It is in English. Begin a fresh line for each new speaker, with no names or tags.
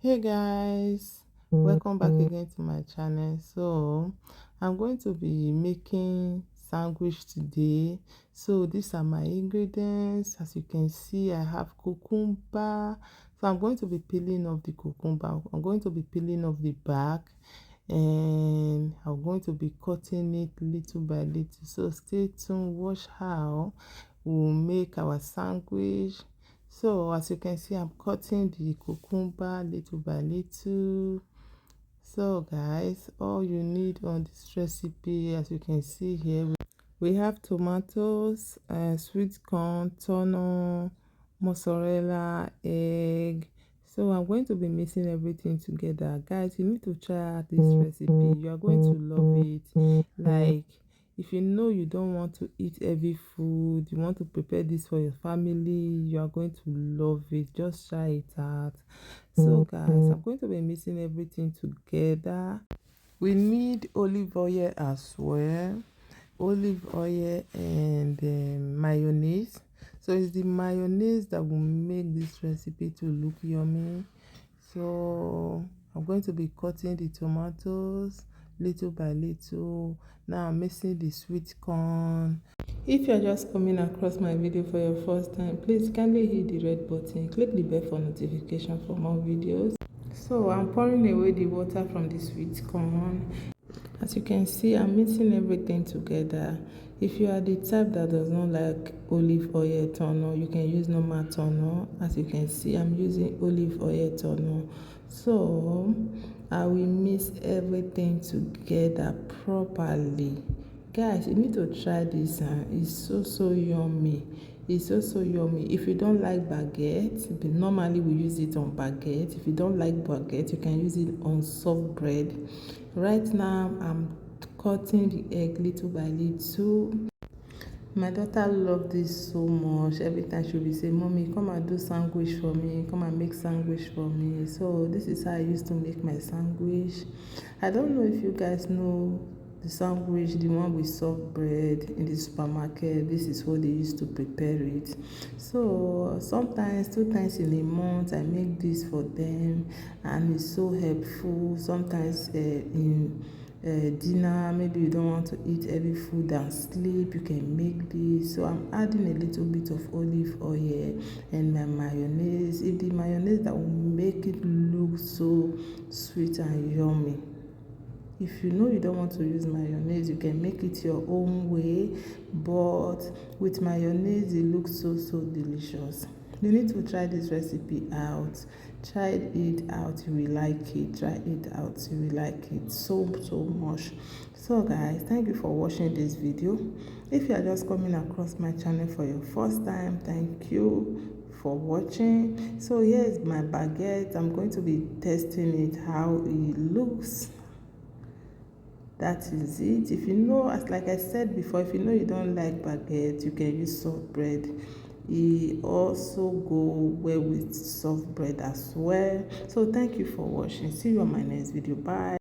Hey guys, welcome back again to my channel. So I'm going to be making sandwich today. So these are my ingredients. As you can see, I have cucumber. So I'm going to be peeling off the cucumber. I'm going to be peeling off the back, and I'm going to be cutting it little by little. So stay tuned, watch how we'll make our sandwich. So as you can see, I'm cutting the cucumber little by little. So guys, all you need on this recipe, as you can see here, we have tomatoes, sweet corn, turnip, mozzarella, egg. So I'm going to be mixing everything together. Guys, you need to try out this recipe. You are going to love it. Like, if you know you don't want to eat heavy food, you want to prepare this for your family, you are going to love it. Just try it out. So guys, I'm going to be mixing everything together. We need olive oil as well. Olive oil and mayonnaise. So it's the mayonnaise that will make this recipe to look yummy. So I'm going to be cutting the tomatoes little by little. Now I'm mixing the sweet corn. If you're just coming across my video for your first time, please kindly hit the red button, click the bell for notification for more videos. So I'm pouring away the water from the sweet corn. As you can see, I'm mixing everything together. If you are the type that does not like olive oil toner, you can use normal toner. As you can see, I'm using olive oil toner. So I will mix everything together properly. Guys, you need to try this. It's so yummy. It's so yummy. If you don't like baguette, but normally we use it on baguette. If you don't like baguette, you can use it on soft bread. Right now I'm cutting the egg little by little. My daughter loves this so much. Every time she'll be saying, "Mommy, come and do sandwich for me, come and make sandwich for me." So this is how I used to make my sandwich. I don't know if you guys know the sandwich, the one with soft bread in the supermarket. This is what they used to prepare it. So sometimes 2 times in a month I make this for them, and it's so helpful. Sometimes in dinner, maybe you don't want to eat heavy food and sleep, you can make this. So I'm adding a little bit of olive oil and my mayonnaise. If the mayonnaise that will make it look so sweet and yummy. If you know you don't want to use mayonnaise, you can make it your own way, but with mayonnaise it looks so delicious. You need to try this recipe out. Try it out, you will like it. Try it out, you will like it so much. So guys, thank you for watching this video. If you are just coming across my channel for your first time, thank you for watching. So here's my baguette. I'm going to be testing it, how it looks. That is it. If you know, as like I said before, if you know you don't like baguette, you can use soft bread. It also go well with soft bread as well. So thank you for watching. See you on my next video. Bye.